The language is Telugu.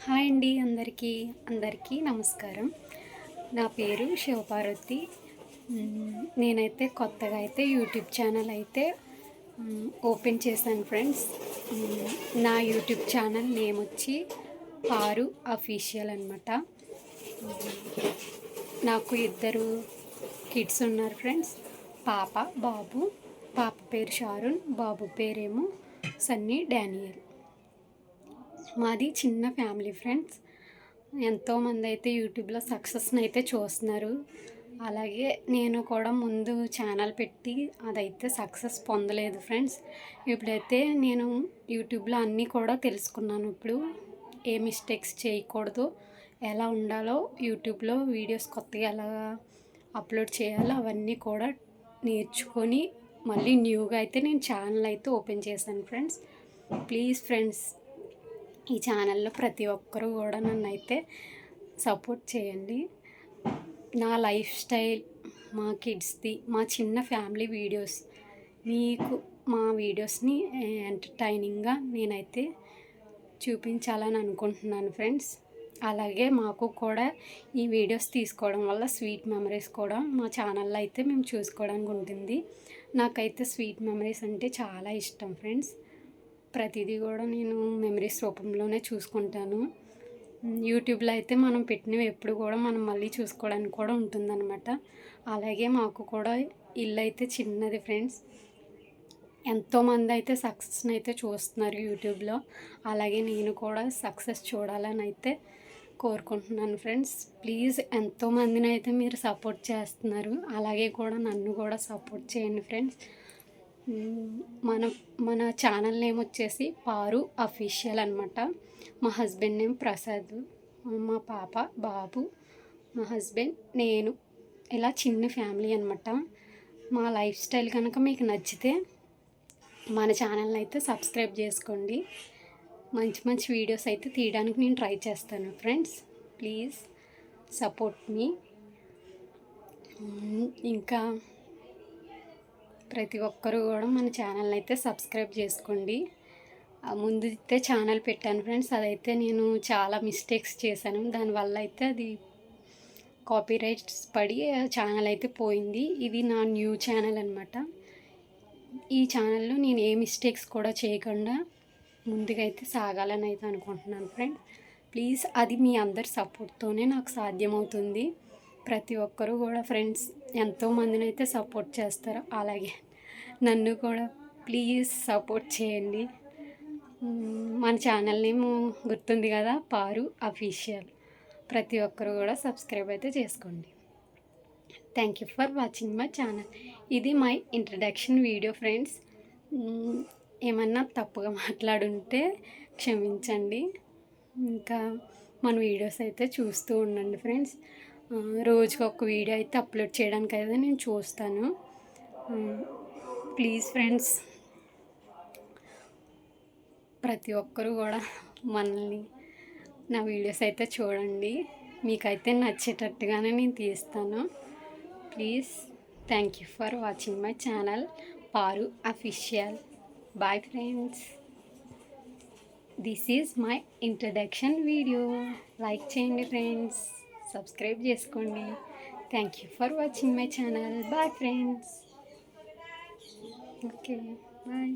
హాయ్ అండి అందరికీ నమస్కారం. నా పేరు శివపార్వతి. నేనైతే కొత్తగా యూట్యూబ్ ఛానల్ ఓపెన్ చేశాను ఫ్రెండ్స్. నా యూట్యూబ్ ఛానల్ నేమ్ వచ్చి పారు అఫీషియల్ అనమాట. నాకు ఇద్దరు కిడ్స్ ఉన్నారు ఫ్రెండ్స్, పాప బాబు. పాప పేరు షారున్, బాబు పేరేమో సన్నీ డానియల్. మాది చిన్న ఫ్యామిలీ ఫ్రెండ్స్. ఎంతోమంది యూట్యూబ్లో సక్సెస్ని చూస్తున్నారు. అలాగే నేను కూడా ముందు ఛానల్ పెట్టి అదైతే సక్సెస్ పొందలేదు ఫ్రెండ్స్. ఇప్పుడైతే నేను యూట్యూబ్లో అన్నీ కూడా తెలుసుకున్నాను. ఇప్పుడు ఏ మిస్టేక్స్ చేయకూడదు, ఎలా ఉండాలో, యూట్యూబ్లో వీడియోస్ కొత్తగా ఎలా అప్లోడ్ చేయాలో అవన్నీ కూడా నేర్చుకొని మళ్ళీ న్యూగా నేను ఛానల్ ఓపెన్ చేశాను ఫ్రెండ్స్. ప్లీజ్ ఫ్రెండ్స్, ఈ ఛానల్లో ప్రతి ఒక్కరూ కూడా నన్ను సపోర్ట్ చేయండి. నా లైఫ్ స్టైల్, మా కిడ్స్ది, మా చిన్న ఫ్యామిలీ వీడియోస్ మీకు మా వీడియోస్ని ఎంటర్టైనింగ్గా చూపించాలని అనుకుంటున్నాను ఫ్రెండ్స్. అలాగే మాకు కూడా ఈ వీడియోస్ తీసుకోవడం వల్ల స్వీట్ మెమరీస్ కూడా మా ఛానల్లో మేము చూసుకోవడానికి ఉంటుంది. నాకైతే స్వీట్ మెమరీస్ అంటే చాలా ఇష్టం ఫ్రెండ్స్. ప్రతిదీ కూడా నేను మెమరీస్ రూపంలోనే చూసుకుంటాను. యూట్యూబ్లో మనం పెట్టినవి ఎప్పుడు కూడా మనం మళ్ళీ చూసుకోవడానికి కూడా ఉంటుందన్నమాట. అలాగే మాకు కూడా ఇల్లు చిన్నది ఫ్రెండ్స్. ఎంతోమంది సక్సెస్ని చూస్తున్నారు యూట్యూబ్లో. అలాగే నేను కూడా సక్సెస్ చూడాలని కోరుకుంటున్నాను ఫ్రెండ్స్. ప్లీజ్ ఎంతోమందిని మీరు సపోర్ట్ చేస్తున్నారు. అలాగే కూడా నన్ను కూడా సపోర్ట్ చేయండి ఫ్రెండ్స్. మన ఛానల్ నేమ్ వచ్చేసి పారు అఫీషియల్ అనమాట. మా హస్బెండ్ నేమ్ ప్రసాద్, మా పాప బాబు, మా హస్బెండ్, నేను, ఇలా చిన్న ఫ్యామిలీ అనమాట. మా లైఫ్ స్టైల్ కనుక మీకు నచ్చితే మన ఛానల్ని సబ్స్క్రైబ్ చేసుకోండి. మంచి మంచి వీడియోస్ తీయడానికి నేను ట్రై చేస్తాను ఫ్రెండ్స్. ప్లీజ్ సపోర్ట్ మీ. ఇంకా ప్రతి ఒక్కరూ కూడా మన ఛానల్ని సబ్స్క్రైబ్ చేసుకోండి. ముందు ఛానల్ పెట్టాను ఫ్రెండ్స్, అదైతే నేను చాలా మిస్టేక్స్ చేశాను. దానివల్ల అది కాపీరైట్స్ పడి ఛానల్ పోయింది. ఇది నా న్యూ ఛానల్ అనమాట. ఈ ఛానల్లో నేను ఏ మిస్టేక్స్ కూడా చేయకుండా ముందుగా సాగాలని అనుకుంటున్నాను ఫ్రెండ్స్. ప్లీజ్, అది మీ అందరి సపోర్ట్తోనే నాకు సాధ్యమవుతుంది. ప్రతి ఒక్కరూ కూడా ఫ్రెండ్స్ ఎంతోమందిని సపోర్ట్ చేస్తారు. అలాగే నన్ను కూడా ప్లీజ్ సపోర్ట్ చేయండి. మన ఛానల్ నేమ్ గుర్తుంది కదా, పారు అఫీషియల్. ప్రతి ఒక్కరు కూడా సబ్స్క్రైబ్ చేసుకోండి. Thank you for watching my channel. ఇది మై ఇంట్రడక్షన్ వీడియో ఫ్రెండ్స్. ఏమన్నా తప్పుగా మాట్లాడుంటే క్షమించండి. ఇంకా మన వీడియోస్ చూస్తూ ఉండండి ఫ్రెండ్స్. రోజుకి ఒక వీడియో అప్లోడ్ చేయడానికి నేను చూస్తాను. ప్లీజ్ ఫ్రెండ్స్, ప్రతి ఒక్కరూ కూడా మనల్ని నా వీడియోస్ చూడండి. మీకైతే నచ్చేటట్టుగానే నేను తీస్తాను. Please, thank you for watching my channel Paru official. Bye friends. This is my introduction video. Like చేయండి ఫ్రెండ్స్, సబ్స్క్రైబ్ చేసుకోండి. Thank you for watching my channel. Bye friends. Okay, bye.